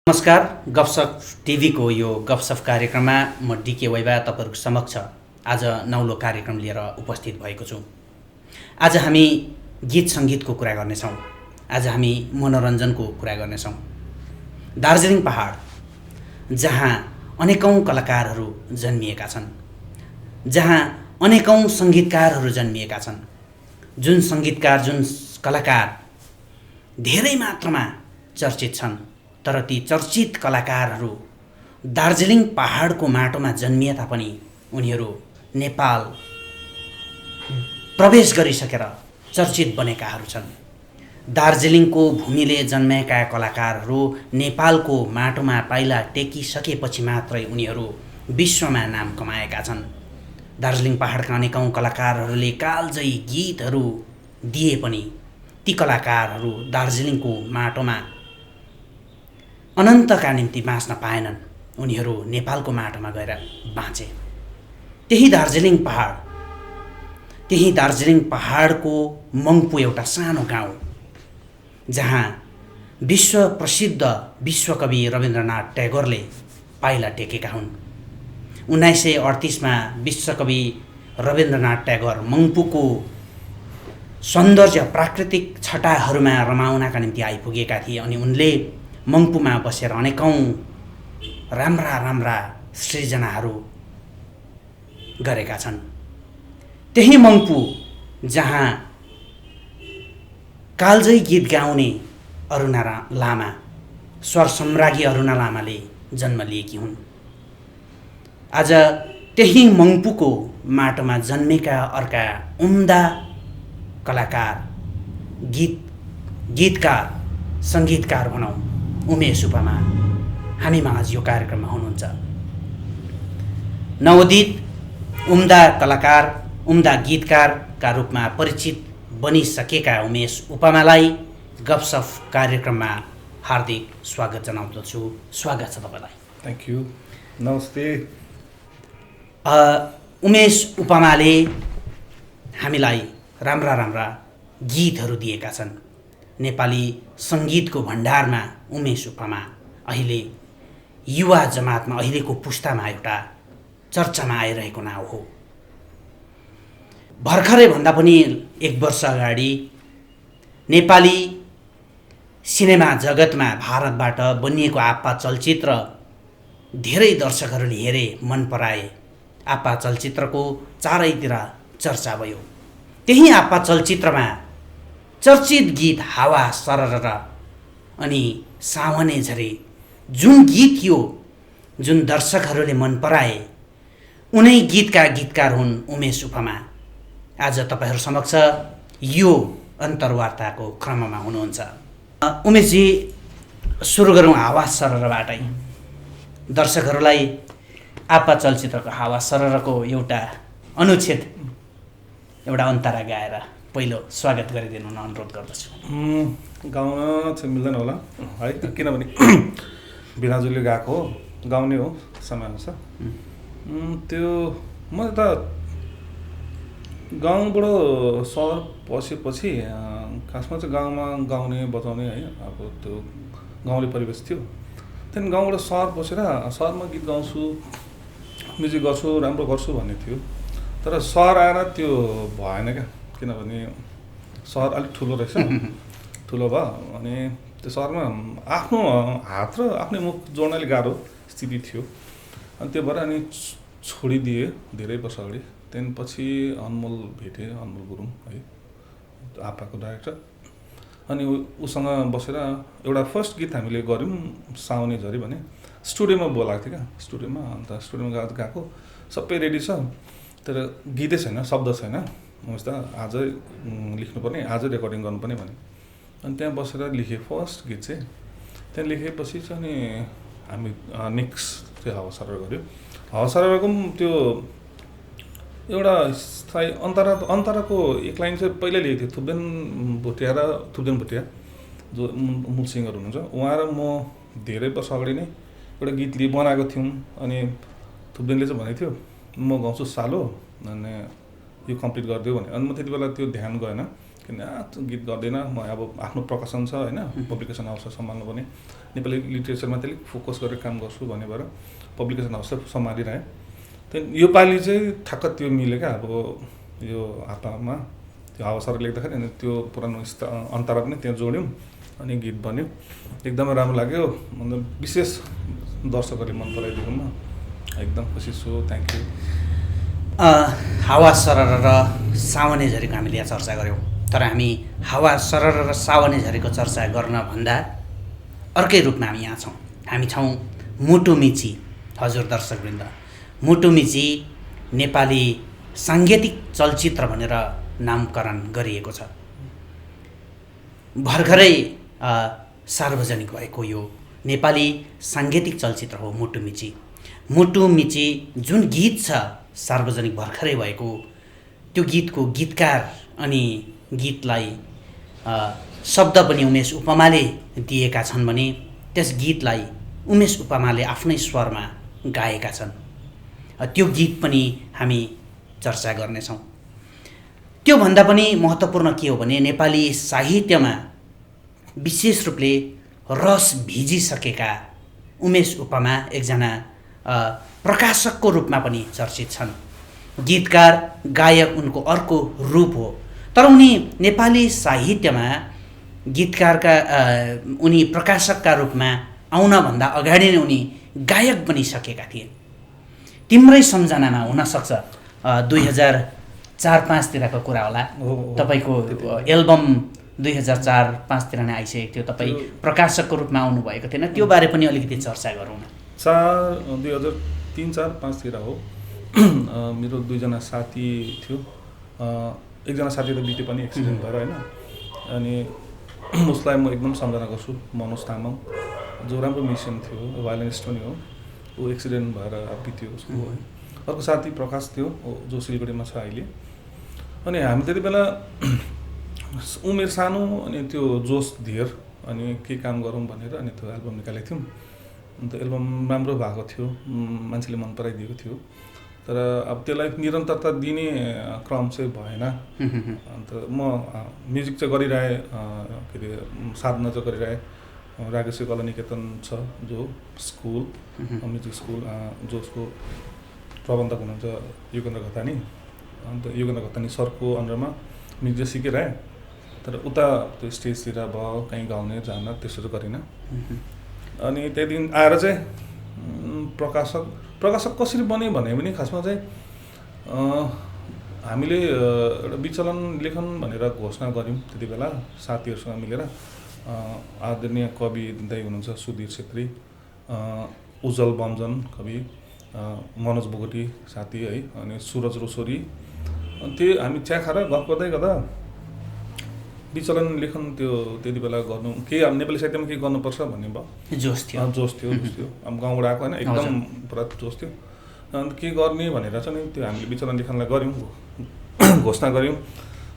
नमस्कार, गफसफ टिभीको यो गफसफ कार्यक्रममा म डिके वैभा तपाईँहरूको समक्ष आज नौलो कार्यक्रम लिएर उपस्थित भएको छु। आज हामी गीत सङ्गीतको कुरा गर्नेछौँ। आज हामी मनोरञ्जनको कुरा गर्नेछौँ। दार्जिलिङ पहाड जहाँ अनेकौँ कलाकारहरू जन्मिएका छन्, जहाँ अनेकौँ सङ्गीतकारहरू जन्मिएका छन्, जुन सङ्गीतकार, जुन कलाकार धेरै मात्रामा चर्चित छन्, तर ती चर्चित कलाकारहरू दार्जिलिङ पहाडको माटोमा जन्मिए तापनि उनीहरू नेपाल प्रवेश गरिसकेर चर्चित बनेकाहरू छन्। दार्जिलिङको भूमिले जन्मेका कलाकारहरू नेपालको माटोमा पाइला टेकिसकेपछि मात्रै उनीहरू विश्वमा नाम कमाएका छन्। दार्जिलिङ पहाडका अनेकौँ कलाकारहरूले कालजयी गीतहरू दिए पनि ती कलाकारहरू दार्जिलिङको माटोमा अनन्तका निम्ति बाँच्न पाएनन्। उनीहरू नेपालको माटोमा गएर बाँचे। त्यही दार्जिलिङ पहाडको मङ्पू एउटा सानो गाउँ जहाँ विश्व प्रसिद्ध विश्वकवि रवीन्द्रनाथ ट्यागोरले पाइला टेकेका हुन्। 1938 विश्वकवि रवीन्द्रनाथ ट्यागोर मङ्पूको सौन्दर्य प्राकृतिक छटाहरूमा रमाउनका निम्ति आइपुगेका थिए अनि उनले मङ्पूमा बसेर अनेकौँ राम्रा सृजनाहरू गरेका छन्। त्यही मङ्पू जहाँ कालजयी गीत गाउने अरुणा लामा, स्वर सम्राज्ञी अरुणा लामाले जन्म लिएकी हुन्। आज त्यही मङ्पूको माटोमा जन्मेका अर्का उम्दा कलाकार, गीतकार, सङ्गीतकार भनौँ, उमेश उपामा हामीमा आज यो कार्यक्रममा हुनुहुन्छ। नवोदित उम्दा कलाकार, उम्दा गीतकारका रूपमा परिचित बनिसकेका उमेश उपामालाई गफसफ कार्यक्रममा हार्दिक स्वागत जनाउँदछु। स्वागत छ तपाईँलाई। Thank you. नमस्ते। उमेश उपामाले हामीलाई राम्रा गीतहरू दिएका छन्। नेपाली सङ्गीतको भण्डारमा उमेश उपामा अहिले युवा जमातमा, अहिलेको पुस्तामा एउटा चर्चामा आइरहेको नाउँ हो। भर्खरै भन्दा पनि 1 वर्ष अगाडि नेपाली सिनेमा जगतमा भारतबाट बनिएको आप्पा चलचित्र धेरै दर्शकहरूले हेरे, मन पराए। आप्पा चलचित्रको चारैतिर चर्चा भयो। त्यही आप्पा चलचित्रमा चर्चित गीत हावा सरर अनि सावने झरे, जुन गीत यो जुन दर्शकहरूले मन पराए, उनै गीतका गीतकार हुन् उमेश उपामा। आज तपाईँहरू समक्ष यो अन्तर्वार्ताको क्रममा हुनुहुन्छ। उमेशजी, सुरु गरौँ हावा सररबाटै। दर्शकहरूलाई आप्पा चलचित्रको हावा सररको एउटा अनुच्छेद, एउटा अन्तरा गाएर पहिलो स्वागत गरिदिनु अनुरोध गर्दछु। गाउन चाहिँ मिल्दैन होला है, किनभने बिनाजुले गाएको हो, गाउने हो समयअनुसार। त्यो म त गाउँबाट सहर पसेपछि खासमा चाहिँ गाउँमा गाउने बजाउने है, अब त्यो गाउँले परिवेश थियो। त्यहाँदेखि गाउँबाट सहर पसेर सहरमा गीत गाउँछु, म्युजिक गर्छु, राम्रो गर्छु भन्ने थियो। तर सहर आएर त्यो भएन क्या, किनभने सहर अलिक ठुलो रहेछ, ठुलो भयो अनि त्यो सहरमा आफ्नो हात र आफ्नै मुख जोड्नाले गाह्रो स्थिति थियो। अनि त्यो भएर अनि छोडिदिएँ धेरै वर्ष अगाडि। त्यहाँदेखि पछि अनमोल भेटेँ, अनमोल गुरुङ है, आप्पाको डाइरेक्टर। अनि उसँग बसेर एउटा फर्स्ट गीत हामीले गऱ्यौँ, साउने झरी भने। स्टुडियोमा बोलाएको थियो क्या, स्टुडियोमा। अन्त स्टुडियोमा गएको सबै रेडी छ, तर गीतै छैन, शब्द छैन। उमेश त आजै लेख्नुपर्ने, आजै रेकर्डिङ गर्नुपर्ने भने। अनि त्यहाँ बसेर लेखेँ फर्स्ट गीत चाहिँ। त्यहाँ लेखेपछि चाहिँ अनि हामी नेक्स्ट चाहिँ हावा सरर गऱ्यो। हावा सररको पनि त्यो एउटा स्थायी अन्तराको एक लाइन चाहिँ पहिल्यै लेखेको थियो। थुप्देन भुटिया जो मूल सिङ्गर हुनुहुन्छ, उहाँ र म धेरै वर्ष अगाडि नै एउटा गीत बनाएको थियौँ। अनि थुप्देनले चाहिँ भनेको थियो म गाउँछु सालो, अनि यो कम्प्लिट गरिदियो भने। अनि म त्यति बेला त्यो ध्यान गएन, किन गीत गर्दैन, म अब आफ्नो प्रकाशन छ होइन, पब्लिकेसन हाउसलाई सम्हाल्नुपर्ने, नेपाली लिटरेचरमा त्यसले फोकस गरेर काम गर्छु भन्ने भएर पब्लिकेसन हाउसलाई सम्हालिरहेँ। त्यहाँदेखि योपालि चाहिँ ठ्याक्क त्यो मिल्यो क्या, अब यो हातमा त्यो हावासर लेख्दाखेरि अनि त्यो पुरानो अन्तरा पनि त्यहाँ जोड्यौँ अनि गीत बन्यो, एकदमै राम्रो लाग्यो। मतलब विशेष दर्शकहरूले मन पराइदिएकोमा एकदम खुसी छु, थ्याङ्क यू। हावा सरर र सावने झरीको हामीले यहाँ चर्चा गऱ्यौँ, तर हामी हावा सरर र सावने झरीको चर्चा गर्नभन्दा अर्कै रूपमा हामी यहाँ छौँ। हामी छौँ मुटुमिची। हजुर दर्शकवृन्द, मुटुमिची नेपाली साङ्गीतिक चलचित्र भनेर नामकरण गरिएको छ। भर्खरै सार्वजनिक भएको यो नेपाली साङ्गीतिक चलचित्र हो मुटुमिची। मुटुमिची जुन गीत छ सार्वजनिक भर्खरै भएको, त्यो गीतको गीतकार अनि गीतलाई शब्द पनि उमेश उप्पमाले दिएका छन् भने त्यस गीतलाई उमेश उप्पमाले आफ्नै स्वरमा गाएका छन्। त्यो गीत पनि हामी चर्चा गर्नेछौँ। त्योभन्दा पनि महत्त्वपूर्ण के हो भने नेपाली साहित्यमा विशेष रूपले रस भिजिसकेका उमेश उप्पमा एकजना प्रकाशकको रूपमा पनि चर्चित छन्। गीतकार गायक उनको अर्को रूप हो, तर उनी नेपाली साहित्यमा गीतकारका उनी प्रकाशकका रूपमा आउनभन्दा अगाडि नै उनी गायक बनिसकेका थिए। तिम्रै सम्झनामा हुनसक्छ 2004-05तिरको कुरा होला, तपाईँको एल्बम 2004-05तिर नै आइसकेको थियो, तपाईँ प्रकाशकको रूपमा आउनुभएको थिएन, त्यो बारे पनि अलिकति चर्चा गरौँ न। 2003-05तिर हो। मेरो दुईजना साथी थियो, एकजना साथी त बिते पनि एक्सिडेन्ट भएर होइन, अनि उसलाई म एकदम सम्झना गर्छु, मनोज तामाङ, जो राम्रो म्युजिसियन थियो, भायोलिनिस्ट पनि हो, ऊ एक्सिडेन्ट भएर बित्यो उसको। अर्को साथी प्रकाश थियो जो सिलगढीमा छ अहिले। अनि हामी त्यति बेला उमेर सानो अनि त्यो जोस धेर अनि के काम गरौँ भनेर अनि त्यो एल्बम निकालेको थियौँ। अन्त एल्बम राम्रो भएको थियो, मान्छेले मन पराइदिएको थियो, तर अब त्यसलाई निरन्तरता दिने क्रम चाहिँ भएन। अन्त म म्युजिक चाहिँ गरिरहेँ, के अरे साधना चाहिँ गरिरहेँ। रागेश्वरी कला निकेतन छ जो स्कुल, म्युजिक स्कुल, जसको प्रबन्धक हुनुहुन्छ युगेन्द्र घतानी। अन्त युगेन्द्र घतानी सरको अन्डरमा म्युजिक सिकिरहेँ, तर उता त्यो स्टेजतिर भयो कहीँ गाउने जान त्यसो चाहिँ गरिनँ। अनि त्यही दिन आएर चाहिँ प्रकाशक कसरी बन्यो भने पनि खासमा चाहिँ हामीले एउटा विचलन लेखन भनेर घोषणा गऱ्यौँ त्यति बेला साथीहरूसँग मिलेर। आदरणीय कवि दाइ हुनुहुन्छ सुधीर छेत्री, उज्जवल बमजन कवि, मनोज बोगटी साथी है, अनि सुरज रोसोरी, अनि त्यो हामी चिया खाएर गफ गर्दै गर्दा विचलन लेखन त्यो त्यति बेला गर्नु के नेपाली साहित्यमा के गर्नुपर्छ भन्ने भयो, जोस थियो। अब गाउँबाट आएको होइन, एकदम पुरा जोस थियो। अन्त के गर्ने भनेर चाहिँ नि त्यो हामीले विचलन लेखनलाई गऱ्यौँ, घोषणा गऱ्यौँ।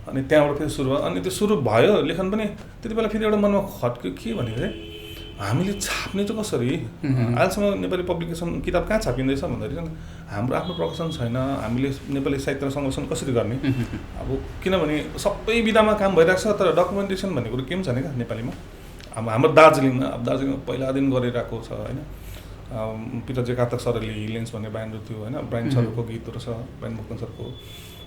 अनि त्यहाँबाट फेरि सुरु भयो। अनि त्यो सुरु भयो लेखन पनि। त्यति बेला फेरि एउटा मनमा खट्क्यो के भने चाहिँ हामीले छाप्ने चाहिँ कसरी, अहिलेसम्म नेपाली पब्लिकेसन किताब कहाँ छापिँदैछ भन्दाखेरि चाहिँ हाम्रो आफ्नो प्रकाशन छैन, हामीले नेपाली साहित्य संरक्षण कसरी गर्ने। अब किनभने सबै विधामा काम भइरहेको छ, तर डकुमेन्टेसन भन्ने कुरो के पनि छैन क्या नेपालीमा। अब हाम्रो दार्जिलिङमा पहिलादेखि गरिरहेको छ होइन। पिताजी कार्तक सरले हिलेन्स भन्ने ब्यान्ड थियो होइन, ब्राइन सरको गीतहरू छ, ब्राइन मुक्तन सरको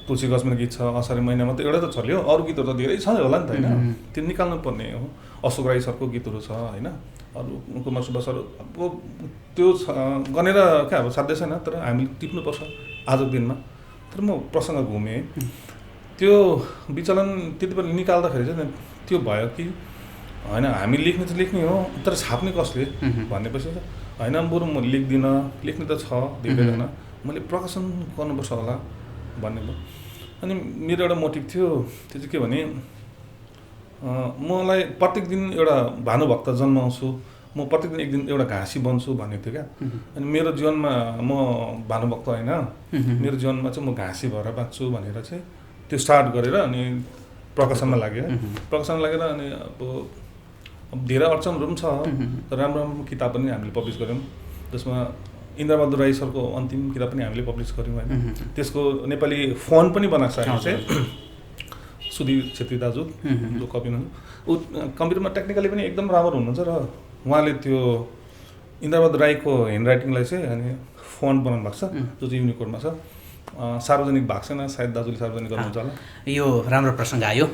तुलसी गजमा गीत छ, असारे महिनामा त एउटा त चल्यो, अरू गीतहरू त धेरै छ होला नि त होइन, त्यो निकाल्नु पर्ने हो। अशोक राई सरको गीतहरू छ होइन, अरू कुमार सुब्बा सर अब त्यो गनेर क्या अब साध्य छैन, तर हामीले टिप्नुपर्छ आजको दिनमा। तर म प्रसङ्ग घुमेँ, त्यो विचलन त्यति बेला निकाल्दाखेरि चाहिँ त्यो भयो कि होइन हामी लेख्ने चाहिँ लेख्ने हो, तर छाप्ने कसले भनेपछि चाहिँ होइन बरु म लेख्दिनँ, लेख्ने त छ धेरैजना, मैले प्रकाशन गर्नुपर्छ होला भन्ने भयो। अनि मेरो एउटा मोटिभ थियो, त्यो चाहिँ के भने मलाई प्रत्येक दिन एउटा भानुभक्त जन्माउँछु, म प्रत्येक दिन एक दिन एउटा घाँसी बन्छु भन्ने थियो क्या। अनि मेरो जीवनमा म भानुभक्त होइन, मेरो जीवनमा चाहिँ म घाँसी भएर बाँच्छु भनेर चाहिँ त्यो स्टार्ट गरेर अनि प्रकाशनमा लाग्यो। प्रकाशनमा लागेर अनि अब धेरै अडचनहरू पनि छ, तर राम्रो राम्रो किताब पनि हामीले पब्लिस गऱ्यौँ, जसमा इन्द्रबहादुर राई सरको अन्तिम किताब पनि हामीले पब्लिस गऱ्यौँ होइन। त्यसको नेपाली फन्ट पनि बनाएको छ अहिले चाहिँ, सुधीर छेत्री दाजु जो कवि हुनुहुन्छ ऊ कम्प्युटरमा टेक्निकली पनि एकदम राम्रो हुनुहुन्छ र उहाँले त्यो इन्द्रबहादुर राईको ह्यान्डराइटिङलाई चाहिँ अनि फन्ट बनाउनु भएको छ जो चाहिँ युनिकोडमा छ सार्वजनिक भएको छैन सायद दाजुले सार्वजनिक गर्नुहुन्छ होला यो राम्रो प्रसङ्ग आयो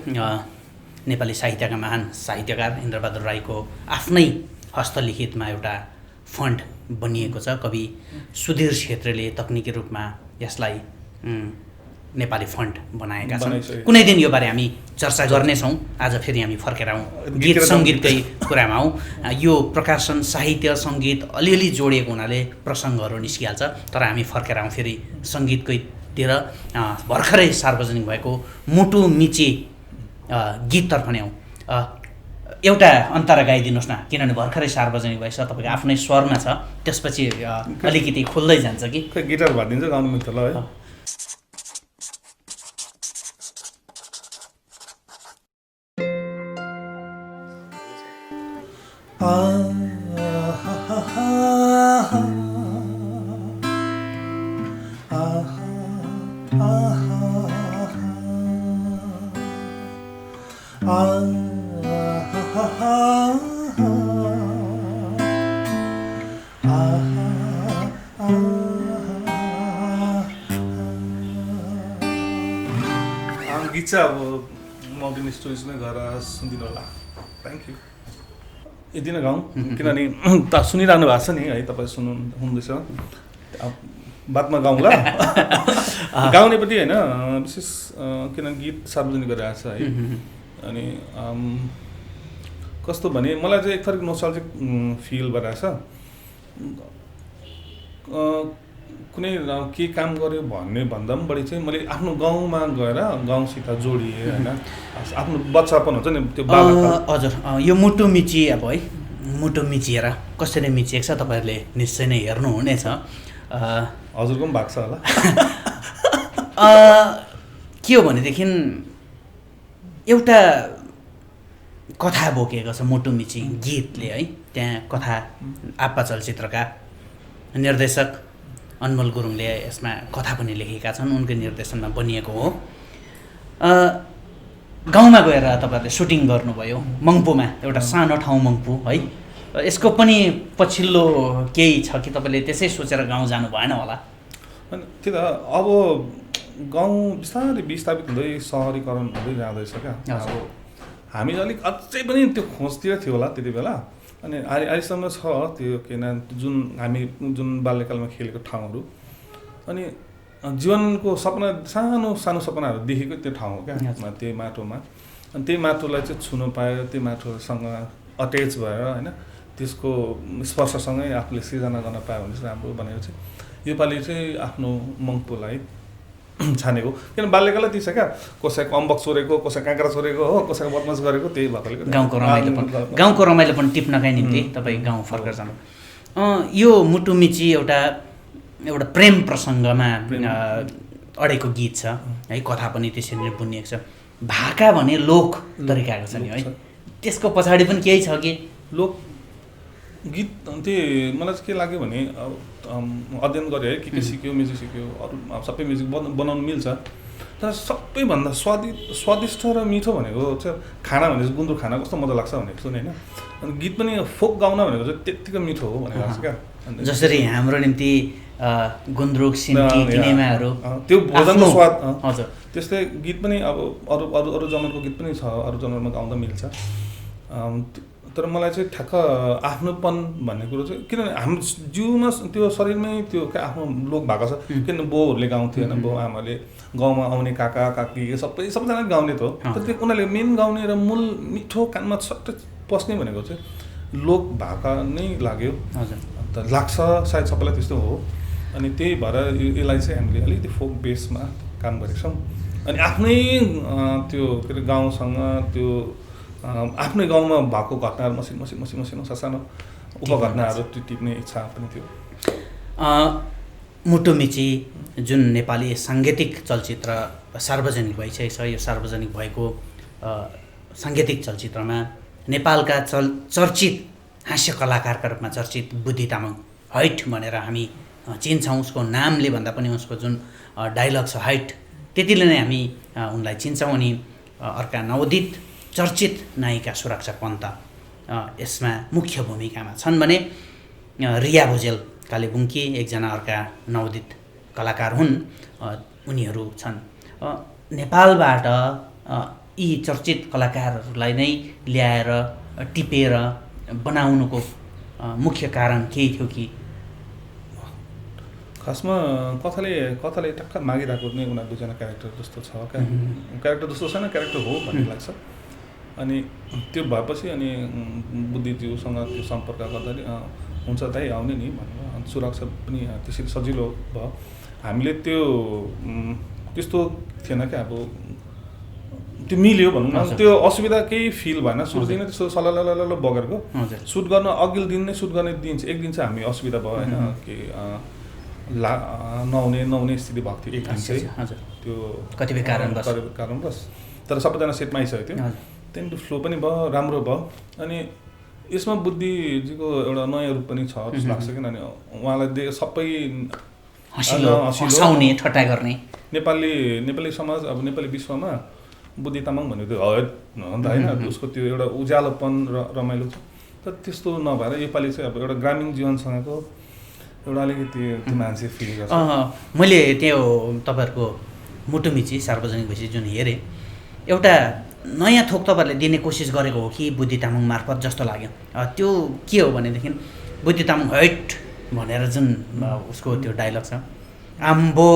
नेपाली साहित्यका महान साहित्यकार इन्द्रबहादुर राईको आफ्नै हस्तलिखितमा एउटा फन्ट बनिएको छ कवि सुधीर छेत्रीले तकनिकी रूपमा यसलाई नेपाली फन्ट बनाएका छन् कुनै दिन यो बारे हामी चर्चा गर्नेछौँ आज फेरि हामी फर्केर आउँ गीत सङ्गीतकै कुरामा आउँ यो प्रकाशन साहित्य सङ्गीत अलिअलि जोडिएको हुनाले प्रसङ्गहरू निस्किहाल्छ तर हामी फर्केर आउँ फेरि सङ्गीतकैतिर भर्खरै सार्वजनिक भएको मुटु मिचे गीततर्फ नै आउँ एउटा अन्तरा गाइदिनुहोस् न किनभने भर्खरै सार्वजनिक भएछ तपाईँको आफ्नै स्वरमा छ त्यसपछि अलिकति खोल्दै जान्छ कि गिटार भनिदिन्छ गाउनु मिल्छ ल है गीत चाहिँ अब माउन्टेन स्टोरिज नै गएर सुनिदिनु होला थ्याङ्क यू यति नै गाउँ किनभने सुनिरहनु भएको छ नि है तपाईँ हुँदैछ बादमा गाउँला गाउनेपट्टि होइन विशेष किनभने गीत सार्वजनिक गरिरहेको छ है अनि कस्तो भने मलाई चाहिँ एक थरीको नोस्टाल्जिक फिल भइरहेछ कुनै के काम गर्यो भन्ने भन्दा पनि बढी चाहिँ मैले आफ्नो गाउँमा गएर गाउँसित जोडिएँ होइन आफ्नो बच्चापन हुन्छ नि त्यो हजुर यो मुटु मिची अब है मुटु मिचिएर कसरी मिचिएको छ तपाईँहरूले निश्चय नै हेर्नुहुनेछ हजुरको पनि भएको छ होला के हो भनेदेखि एउटा कथा बोकेको छ मुटु मिची गीतले है त्यहाँ कथा आप्पा चलचित्रका निर्देशक अनमोल गुरुङले यसमा कथा पनि लेखेका छन् उनकै निर्देशनमा बनिएको हो गाउँमा गएर तपाईँहरूले सुटिङ गर्नुभयो मङ्पुमा एउटा सानो ठाउँ मङ्पु है यसको पनि पछिल्लो केही छ कि तपाईँले त्यसै सोचेर गाउँ जानु भएन होला अनि त्यो त अब गाउँ बिस्तारै विस्थापित हुँदै सहरीकरण हुँदै जाँदैछ क्या अब हामी अलिक अझै पनि त्यो खोजतिर थियो होला त्यति बेला अनि अहिलेसम्म छ त्यो किन जुन हामी जुन बाल्यकालमा खेलेको ठाउँहरू अनि जीवनको सपना सानो सानो सपनाहरू देखेको त्यो ठाउँ हो क्या त्यही माटोमा अनि त्यही माटोलाई चाहिँ छुनु पायो त्यही माटोसँग अट्याच भएर होइन त्यसको स्पर्शसँगै आफूले सृजना गर्न पायो भने चाहिँ राम्रो भनेर चाहिँ योपालि चाहिँ आफ्नो मङ्पुलाई छानेको किन बाल्यकालमा त्यही छ क्या कसैको अम्बक चोरेको कसै काँक्रा चोरेको हो कसैको बदमास गरेको त्यही भएकोले गाउँको रमाइलो पनि टिप्नकै निम्ति तपाईँ गाउँ फर्केर जानु यो मुटु मिची एउटा प्रेम प्रसङ्गमा अडेको गीत छ है कथा पनि त्यसरी नै बुनिएको छ भाका भने लोक तरिकाको छ नि है त्यसको पछाडि पनि केही छ कि लोक गीत त्यही मलाई चाहिँ के लाग्यो भने अध्ययन गरेँ है के सिक्यो म्युजिक सिक्यो अरू सबै म्युजिक बनाउनु मिल्छ तर सबैभन्दा स्वादिष्ट र मिठो भनेको चाहिँ खाना भनेपछि गुन्द्रुक खाना कस्तो मजा लाग्छ भनेको छु नि होइन अनि गीत पनि फोक गाउन भनेको चाहिँ त्यत्तिकै मिठो हो भनेर लाग्छ क्या जसरी हाम्रो निम्ति गुन्द्रुक सिन्की किनेमाहरू त्यो भोजनको स्वाद हजुर त्यस्तै गीत पनि अब अरू जनरको गीत पनि छ अरू जनरमा गाउँदा मिल्छ तर मलाई चाहिँ ठ्याक्क आफ्नोपन भन्ने कुरो चाहिँ किनभने हाम्रो जिउमा त्यो शरीरमै त्यो क्या आफ्नो लोक भएको छ किनभने बाउहरूले गाउँथ्यो होइन बाउ आमाले गाउँमा आउने काका काकी सबैजना गाउने त हो तर त्यो उनीहरूले मेन गाउने र मूल मिठो कानमा सट्टै पस्ने भनेको चाहिँ लोक भाका नै लाग्यो त लाग्छ सायद सबैलाई त्यस्तो हो अनि त्यही भएर यसलाई चाहिँ हामीले अलिकति फोक बेसमा काम गरेका छौँ अनि आफ्नै त्यो के अरे गाउँसँग त्यो आफ्नै गाउँमा भएको घटनाहरू मसिनो सानो उपघटनाहरू टिप्ने इच्छा पनि थियो मुटु मिची जुन नेपाली साङ्गीतिक चलचित्र सार्वजनिक भइसकेको छ यो सार्वजनिक भएको साङ्गीतिक चलचित्रमा नेपालका चर्चित हास्य कलाकारका रूपमा चर्चित बुद्धि तामाङ हाइट भनेर हामी चिन्छौँ उसको नामले भन्दा पनि उसको जुन डायलग छ हाइट त्यतिले नै हामी उनलाई चिन्छौँ अनि अर्का नवोदित चर्चित नायिका सुरक्षा पन्त यसमा मुख्य भूमिकामा छन् भने रिया भुजेल कालेबुङकी एकजना अर्का नवोदित कलाकार हुन्। उनीहरू छन्। नेपालबाट यी चर्चित कलाकारहरूलाई नै ल्याएर टिपेर बनाउनुको मुख्य कारण केही थियो कि? खासमा कथाले टक्क मागिरहेको नै उनीहरू दुईजना क्यारेक्टर जस्तो छ क्या। क्यारेक्टर जस्तो छैन, क्यारेक्टर हो भन्ने लाग्छ। अनि त्यो भएपछि अनि बुद्धिज्यूसँग त्यो सम्पर्क गर्दाखेरि हुन्छ दाइ आउने नि भनेर सुरक्षा पनि त्यसरी सजिलो भयो। हामीले त्यस्तो थिएन क्या। अब त्यो मिल्यो भनौँ न, त्यो असुविधा केही फिल भएन। सुरुदेखि नै त्यस्तो सल्लाह बगेरको सुट गर्न अघिल्लो दिन नै सुट गर्ने दिन एक दिन चाहिँ हामी असुविधा भयो होइन कि नहुने स्थिति भएको थियो एक दिन चाहिँ त्यो कतिपय कारणवश। तर सबैजना सेटमा आइसकेको थियो। त्यहाँदेखि फ्लो पनि भयो, राम्रो भयो। अनि यसमा बुद्धिजीको एउटा नयाँ रूप पनि छ जस्तो लाग्छ। किनभने उहाँलाई सबै हँसाउने ठट्टा गर्ने नेपाली समाज अब नेपाली विश्वमा बुद्धि तामाङ भनेको त्यो अन्त होइन, उसको त्यो एउटा उज्यालोपन र रमाइलो छ। तर त्यस्तो नभएर योपालि चाहिँ अब एउटा ग्रामीण जीवनसँगको एउटा अलिकति त्यो मान्छे फिल गर्छ। मैले त्यो तपाईँहरूको मुटुमिची सार्वजनिक भएपछि जुन हेरेँ, एउटा नयाँ थोक तपाईँहरूले दिने कोसिस गरेको हो कि बुद्धि तामाङ मार्फत जस्तो लाग्यो। त्यो के हो भनेदेखि बुद्धि तामाङ हैट भनेर जुन उसको त्यो डायलग छ, आम्बो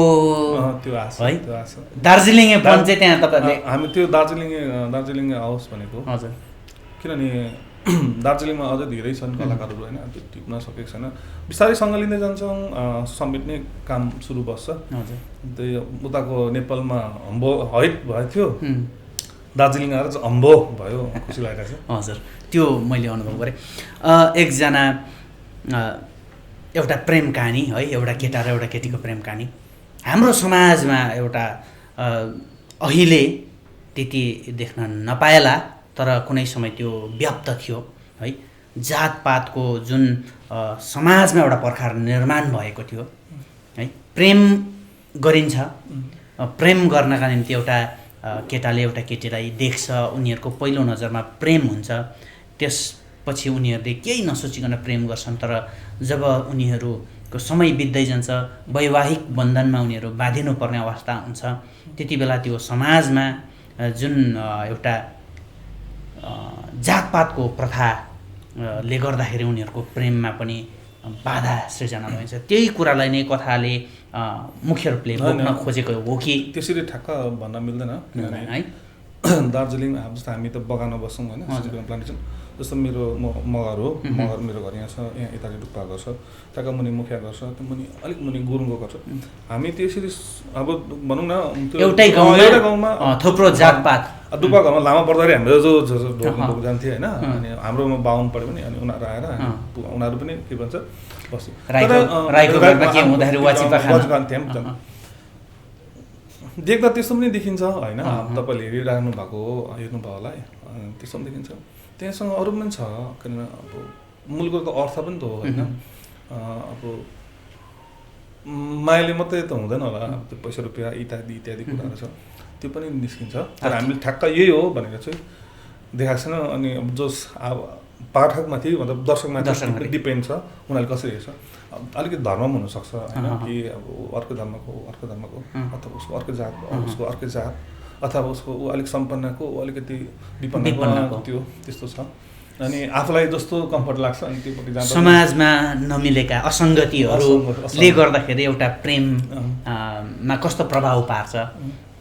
त्यो है दार्जिलिङे पन चाहिँ त्यहाँ तपाईँहरूले हामी त्यो दार्जिलिङ हाउस भनेको। हजुर, किनभने दार्जिलिङमा अझै धेरै छन् कलाकारहरू होइन, त्यो टिप्न सकेको छैन। बिस्तारै सँग लिँदै जान्छौँ, समेट्ने काम सुरु बस्छ। हजुर, त्यही उताको नेपालमा हम्बो हैट भएको थियो, दार्जिलिङ आएर चाहिँ हम्बो भयो, खुसी लागिरहेको छ। हजुर, त्यो मैले अनुभव गरेँ। एकजना एउटा प्रेम कहानी है, एउटा केटा र एउटा केटीको प्रेम कहानी हाम्रो समाजमा एउटा अहिले त्यति देख्न नपाएला, तर कुनै समय त्यो व्याप्त थियो है। जातपातको जुन समाजमा एउटा पर्खार निर्माण भएको थियो है। प्रेम गरिन्छ, प्रेम गर्नका निम्ति एउटा केटाले एउटा केटीलाई देख्छ, उनीहरूको पहिलो नजरमा प्रेम हुन्छ। त्यसपछि उनीहरूले केही नसोचिकन प्रेम गर्छन्। तर जब उनीहरूको समय बित्दै जान्छ, वैवाहिक बन्धनमा उनीहरू बाँधिनुपर्ने अवस्था हुन्छ, त्यति बेला त्यो समाजमा जुन एउटा जातपातको प्रथाले गर्दाखेरि उनीहरूको प्रेममा पनि बाधा सृजना भइन्छ। त्यही कुरालाई नै कथाले मुख्य रूपले बोक्न खोजेको हो कि? त्यसरी ठ्याक्क भन्न मिल्दैन है। दार्जिलिङ जस्तो हामी त बगानमा बस्छौँ होइन, प्लान्टेसन जस्तो मेरो मगर हो, मेरो घर यहाँ छ, यहाँ यताले डुक्पा गर्छ, त्यहाँको मुनि मुखिया गर्छ, त्यो मुनि अलिक मुनि गुरुङको गर्छ। हामी त्यसरी अब भनौँ न एउटै गाउँमा थुप्रो जातपात डुक्पा घरमा लामा पर्दाखेरि हाम्रो जो ढोक जान्थे होइन। अनि हाम्रोमा बाहुन पऱ्यो भने अनि उनीहरू आएर उनीहरू पनि के भन्छ बस्यो। देख्दा त्यस्तो पनि देखिन्छ होइन, तपाईँले हेर्नु भयो होला है, त्यस्तो पनि देखिन्छ। त्यहाँसँग अरू पनि छ, किनभने अब मुलुकको अर्थ पनि त हो होइन। अब मायाले मात्रै त हुँदैन होला, त्यो पैसा रुपियाँ इत्यादि कुराहरू छ, त्यो पनि निस्किन्छ। तर हामीले ठ्याक्क यही हो भनेर चाहिँ देखाएको छैन। अनि अब जस अब पाठकमाथि मतलब दर्शकमाथि डिपेन्ड छ, उनीहरूले कसरी हेर्छ। अलिकति धर्म पनि हुनसक्छ होइन, कि अब अर्को धर्मको अथवा उसको अर्को जात, उसको अर्कै जात, अथवा उसको ऊ अलिक सम्पन्नको, ऊ अलिकति विपन्नको, त्यो त्यस्तो छ। अनि आफूलाई जस्तो कम्फर्ट लाग्छ अनि त्योपट्टि जाँदा समाजमा नमिलेका असङ्गतिहरूले गर्दाखेरि एउटा प्रेममा कस्तो प्रभाव पार्छ,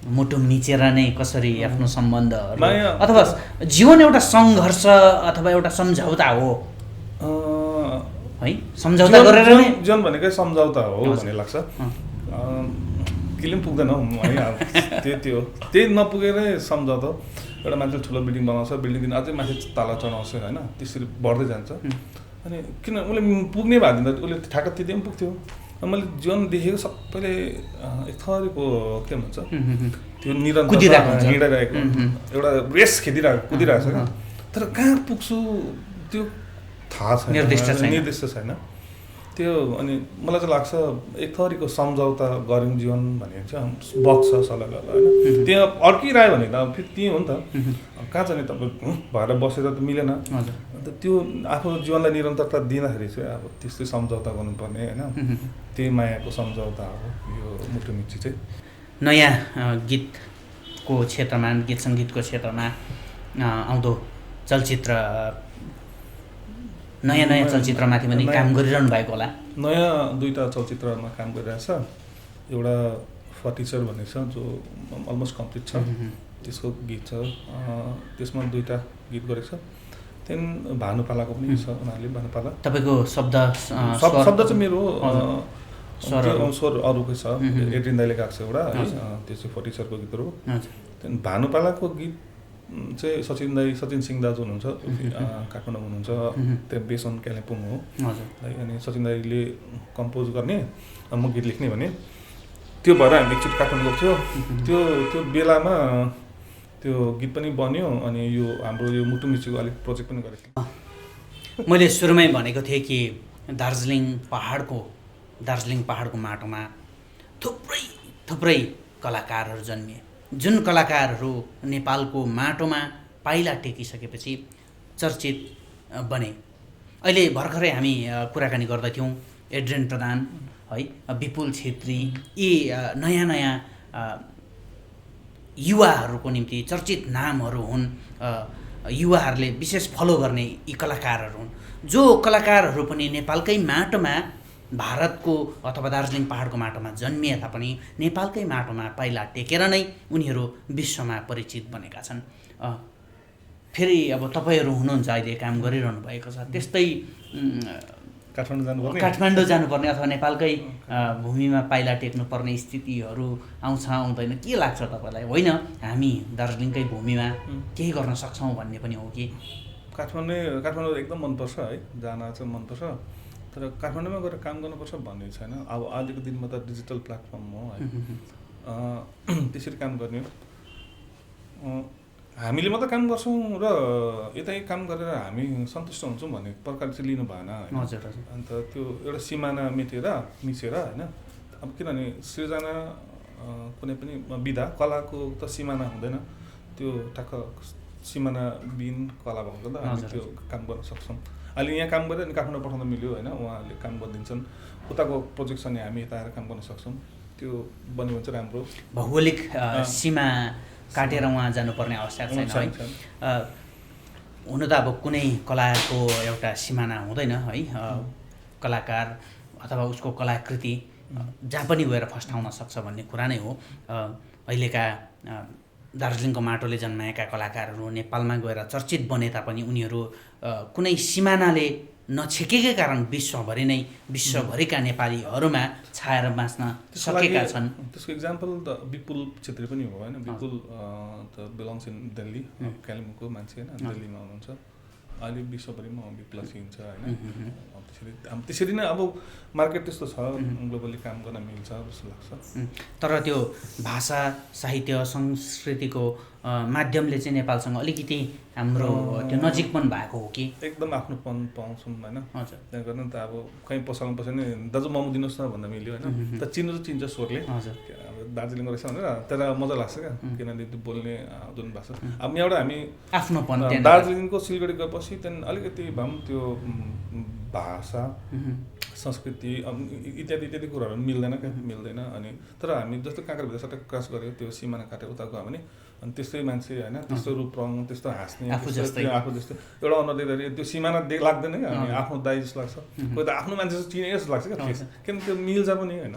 मुटु मिचेर नै कसरी आफ्नो सम्बन्धहरू अथवा जीवन एउटा सङ्घर्ष अथवा एउटा सम्झौता हो है। सम्झौता गरेर नै जीवन भनेकै सम्झौता हो भन्ने लाग्छ। केही पनि पुग्दैन है, त्यही नपुगेरै सम्झौता। एउटा मान्छे ठुलो बिल्डिङ बनाउँछ, बिल्डिङ अझै माथि ताला चढाउँछ होइन, त्यसरी बढ्दै जान्छ। अनि किन उसले पुग्ने भए दिँदा उसले ठ्याक्क त्यति पनि पुग्थ्यो। मैले जीवन देखेको सबैले एक थरीको के भन्छ त्यो निरन्तर हिँडिरहेको एउटा रेस कुदिरहेको छ क्या। तर कहाँ पुग्छु त्यो थाहा छैन, निर्दिष्ट छैन। त्यो अनि मलाई चाहिँ लाग्छ एक थरीको सम्झौता गऱ्यौँ जीवन भने चाहिँ बग्छ सल्लाह होइन त्यहाँ अड्किरह्यो भने त फेरि त्यही हो नि त कहाँ चाहिँ तपाईँ भएर बसेर त मिलेन अन्त त्यो आफ्नो जीवनलाई निरन्तरता दिँदाखेरि चाहिँ अब त्यस्तै सम्झौता गर्नुपर्ने होइन त्यही मायाको सम्झौता हो यो मुटु मिची चाहिँ नयाँ गीतको क्षेत्रमा गीत सङ्गीतको क्षेत्रमा आउँदो चलचित्र नयाँ चलचित्रमाथि पनि काम गरिरहनु भएको होला नयाँ 2टा चलचित्रमा काम गरिरहेछ एउटा फर्टिचर भन्ने छ जो अलमोस्ट कम्प्लिट छ त्यसको गीत छ त्यसमा 2टा गीत गरेको छ त्यहाँदेखि भानुपालाको पनि छ उनीहरूले भानुपाला तपाईँको शब्द चाहिँ मेरो स्वर अरूकै छ एड्रिन दाइले गाएको छ एउटा है त्यो चाहिँ फर्टिचरको गीतहरू त्यहाँदेखि भानुपालाको गीत चाहिँ सचिन सिंह दाजु हुनुहुन्छ काठमाडौँ हुनुहुन्छ त्यहाँ बेस अन कालिम्पोङ हो है अनि सचिन दाईले कम्पोज गर्ने म गीत लेख्ने भने त्यो भएर हामी एकचोटि काठमाडौँ गएको थियो त्यो बेलामा त्यो गीत पनि बन्यो अनि यो हाम्रो यो मुटु मिचीको अलिक प्रोजेक्ट पनि गरेको थिएँ मैले सुरुमै भनेको थिएँ कि दार्जिलिङ पहाडको माटोमा थुप्रै कलाकारहरू जन्मिए जुन कलाकारहरू नेपालको माटोमा पाइला टेकिसकेपछि चर्चित बने अहिले भर्खरै हामी कुराकानी गर्दैथ्यौँ एड्रेन प्रधान है विपुल छेत्री यी नयाँ युवाहरूको निम्ति चर्चित नामहरू हुन् युवाहरूले विशेष फलो गर्ने यी कलाकारहरू हुन् जो कलाकारहरू पनि नेपालकै माटोमा भारतको अथवा दार्जिलिङ पहाडको माटोमा जन्मिए तापनि नेपालकै माटोमा पाइला टेकेर नै उनीहरू विश्वमा परिचित बनेका छन् फेरि अब तपाईँहरू हुनुहुन्छ अहिले काम गरिरहनु भएको छ त्यस्तै काठमाडौँ जानुपर्ने अथवा नेपालकै भूमिमा पाइला टेक्नुपर्ने स्थितिहरू आउँदैन के लाग्छ तपाईँलाई होइन हामी दार्जिलिङकै भूमिमा केही गर्न सक्छौँ भन्ने पनि हो कि काठमाडौँ एकदम मनपर्छ है जान चाहिँ मनपर्छ तर काठमाडौँमा गएर काम गर्नुपर्छ भन्ने छैन अब आजको दिनमा त डिजिटल प्लेटफर्म हो है त्यसरी काम गर्ने हामीले मात्रै काम गर्छौँ र यतै काम गरेर हामी सन्तुष्ट हुन्छौँ भन्ने प्रकार चाहिँ लिनु भएन होइन अन्त त्यो एउटा सिमाना मिचेर होइन अब किनभने सृजना कुनै पनि विधा कलाको त सिमाना हुँदैन त्यो ठ्याक्क सिमाना बिन कला भएको त हामी त्यो काम गर्न सक्छौँ अहिले यहाँ काम गरेर अनि काठमाडौँ पठाउन मिल्यो होइन उहाँहरूले काम गरिदिन्छन् उताको प्रोजेक्ट छ भने हामी यता आएर काम गर्न सक्छौँ त्यो बन्यो भने चाहिँ राम्रो भौगोलिक सीमा काटेर उहाँ जानुपर्ने आवश्यक छैन है हुन त अब कुनै कलाको एउटा सिमाना हुँदैन है कलाकार अथवा उसको कलाकृति जहाँ पनि गएर फस्टाउन सक्छ भन्ने कुरा नै हो अहिलेका दार्जिलिङको माटोले जन्माएका कलाकारहरू नेपालमा गएर चर्चित बने तापनि उनीहरू कुनै सिमानाले नछेकेकै कारण विश्वभरिका नेपालीहरूमा छाएर बाँच्न सकेका छन् त्यसको इक्जाम्पल त विपुल छेत्री पनि हो होइन विपुल त बिलोङ्स इन दिल्ली कालिम्पोङको मान्छे होइन दिल्लीमा हुनुहुन्छ अहिले विश्वभरिमा विपुल चिन्छ होइन त्यसरी नै अब मार्केट त्यस्तो छ ग्लोबली काम गर्न मिल्छ जस्तो लाग्छ तर त्यो भाषा साहित्य संस्कृतिको माध्यमले चाहिँ नेपालसँग अलिकति हाम्रो त्यो नजिकपन भएको हो कि एकदम आफ्नोपन पाउँछौँ होइन त्यहाँ गर्नु त अब कहीँ पसलमा पस्यो भने दाजु मोमो दिनुहोस् न भन्दा मिल्यो होइन त चिन्नु त चिन्छ स्वरले अब दार्जिलिङको रहेछ भनेर तर मजा लाग्छ क्या किनभने त्यो बोल्ने जुन भाषा अब यहाँबाट हामी आफ्नोपन दार्जिलिङको सिलगढी गएपछि त्यहाँदेखि अलिकति भए पनि त्यो भाषा संस्कृति इत्यादि कुराहरू मिल्दैन अनि तर हामी जस्तो काँक्रा भित्र सट्टै क्रस गऱ्यो त्यो सिमाना काटेर उता गयो भने अनि त्यस्तै मान्छे होइन त्यस्तो रूप रङ त्यस्तो हाँस्ने आफू जस्तो एउटा अनुहार देख्दाखेरि त्यो सिमाना लाग्दैन क्या अनि आफ्नो दाइ जस्तो लाग्छ कोही त आफ्नो मान्छे जस्तो चिने जस्तो लाग्छ क्या किनभने त्यो मिल्छ पनि होइन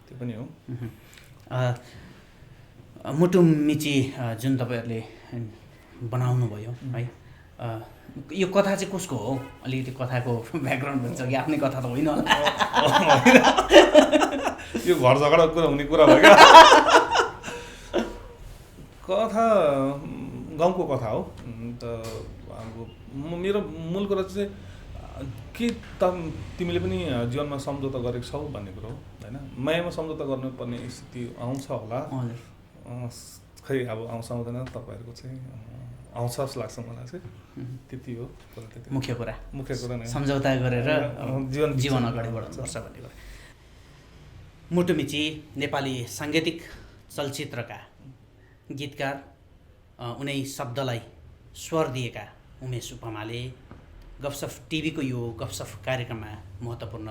त्यो पनि हो मुटु मिची जुन तपाईँहरूले बनाउनु भयो है यो कथा चाहिँ कसको हो अलिकति कथाको ब्याकग्राउन्ड भन्छ कि आफ्नै कथा त होइन होला यो घर झगडा हुने कुरा भयो क्या कथा गाउँको कथा हो अन्त अब मेरो मूल कुरा चाहिँ के तिमीले पनि जीवनमा सम्झौता गरेको छौ भन्ने कुरो हो होइन मायामा सम्झौता गर्नुपर्ने स्थिति आउँछ होला खै अब आउँदैन तपाईँहरूको चाहिँ आउँछ जस्तो लाग्छ मलाई चाहिँ। त्यति हो मुख्य कुरा नै सम्झौता गरेर जीवन अगाडि पर्छ बढाउनुपर्छ भन्ने कुरा। मुटुमिची नेपाली साङ्गीतिक चलचित्रका गीतकार, उनै शब्दलाई स्वर दिएका उमेश उप्पमाले गफसफ टिभीको यो गफसफ कार्यक्रममा महत्त्वपूर्ण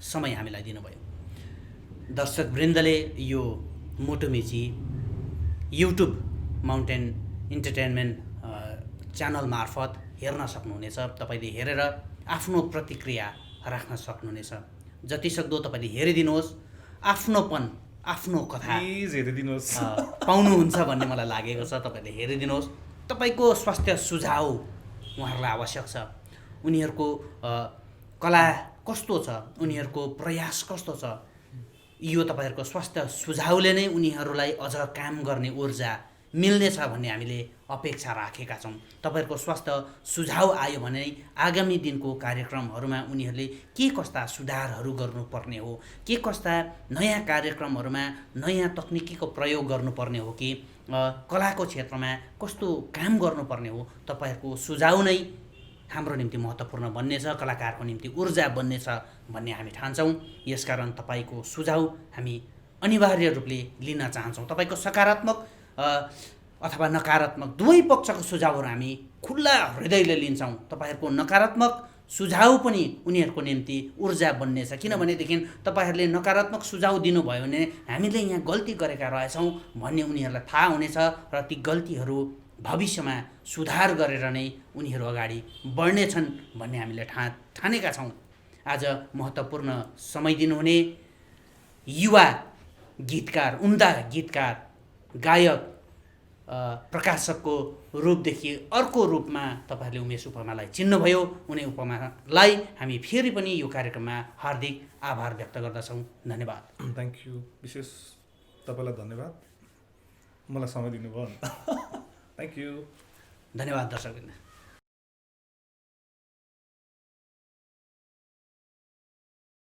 समय हामीलाई दिनुभयो। दर्शकवृन्दले यो मुटुमिची युट्युब माउन्टेन इन्टरटेनमेन्ट च्यानल मार्फत हेर्न सक्नुहुनेछ। तपाईँले हेरेर आफ्नो प्रतिक्रिया राख्न सक्नुहुनेछ। जतिसक्दो तपाईँले हेरिदिनुहोस्, आफ्नोपन आफ्नो कथा प्लिज हेरिदिनुहोस् पाउनुहुन्छ भन्ने मलाई लागेको छ। तपाईँले हेरिदिनुहोस्। तपाईँको स्वास्थ्य सुझाव उहाँहरूलाई आवश्यक छ। उनीहरूको कला कस्तो छ, उनीहरूको प्रयास कस्तो छ, यो तपाईँहरूको स्वास्थ्य सुझावले नै उनीहरूलाई अझ काम गर्ने ऊर्जा मिल्नेछ भन्ने हामीले अपेक्षा राखेका छौँ। तपाईँहरूको स्वास्थ्य सुझाव आयो भने आगामी दिनको कार्यक्रमहरूमा उनीहरूले के कस्ता सुधारहरू गर्नुपर्ने हो, के कस्ता नयाँ कार्यक्रमहरूमा नयाँ तकनिकीको प्रयोग गर्नुपर्ने हो कि कलाको क्षेत्रमा कस्तो काम गर्नुपर्ने हो, तपाईँहरूको सुझाव नै हाम्रो निम्ति महत्त्वपूर्ण बन्नेछ, कलाकारको निम्ति ऊर्जा बन्नेछ भन्ने हामी ठान्छौँ। यसकारण तपाईँको सुझाव हामी अनिवार्य रूपले लिन चाहन्छौँ। तपाईँको सकारात्मक अथवा नकारात्मक दुवै पक्षको सुझावहरू हामी खुल्ला हृदयले लिन्छौँ। तपाईँहरूको नकारात्मक सुझाव पनि उनीहरूको निम्ति ऊर्जा बन्नेछ। किनभनेदेखि तपाईँहरूले नकारात्मक सुझाव दिनुभयो भने हामीले यहाँ गल्ती गरेका रहेछौँ भन्ने उनीहरूलाई थाहा हुनेछ र ती गल्तीहरू भविष्यमा सुधार गरेर नै उनीहरू अगाडि बढ्नेछन् भन्ने हामीले ठानेका छौँ। आज महत्त्वपूर्ण समय दिनुहुने युवा गीतकार, उम्दा गीतकार, गायक, प्रकाशकको रूपदेखि अर्को रूपमा तपाईँहरूले उमेश उप्पमालाई चिन्नुभयो। उनी उप्पमालाई हामी फेरि पनि यो कार्यक्रममा हार्दिक आभार व्यक्त गर्दछौँ। धन्यवाद। Thank you. विशेष तपाईँलाई धन्यवाद, मलाई समय दिनुभयो। Thank you. धन्यवाद दर्शकवृन्द।